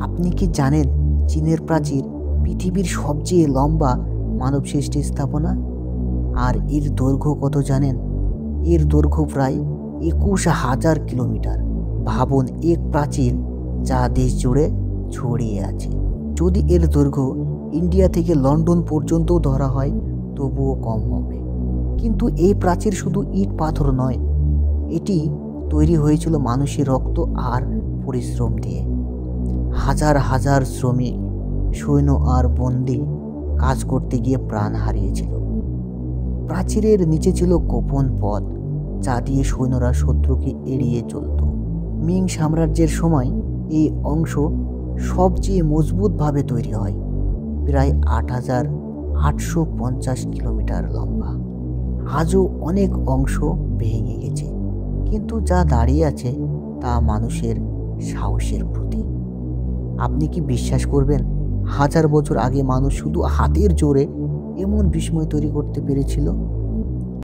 আপনি কি জানেন চীনের প্রাচীর পৃথিবীর সবচেয়ে লম্বা মানবসৃষ্ট স্থাপনা? আর এর দৈর্ঘ্য কত জানেন? এর দৈর্ঘ্য প্রায় 21,000 কিলোমিটার। ভাবুন, এক প্রাচীর যা দেশ জুড়ে ছড়িয়ে আছে। যদি এর দৈর্ঘ্য ইন্ডিয়া থেকে লন্ডন পর্যন্ত ধরা হয় তবুও কম হবে। কিন্তু এই প্রাচীর শুধু ইট পাথর নয়, এটি তৈরি হয়েছিল মানুষের রক্ত আর পরিশ্রম দিয়ে। হাজার হাজার শ্রমিক, সৈন্য আর বন্দী কাজ করতে গিয়ে প্রাণ হারিয়েছিল। প্রাচীরের নিচে ছিল গোপন পথ, যা দিয়ে সৈন্যরা শত্রুকে এড়িয়ে চলত। মিং সাম্রাজ্যের সময় এই অংশ সবচেয়ে মজবুতভাবে তৈরি হয়, প্রায় 8,850 কিলোমিটার লম্বা। আজও অনেক অংশ ভেঙে গেছে, কিন্তু যা দাঁড়িয়ে আছে তা মানুষের সাহসের প্রতীক। আপনি কি বিশ্বাস করবেন, 1000 বছর আগে মানুষ শুধু হাতের জোরে এমন বিস্ময় তৈরি করতে পেরেছিল?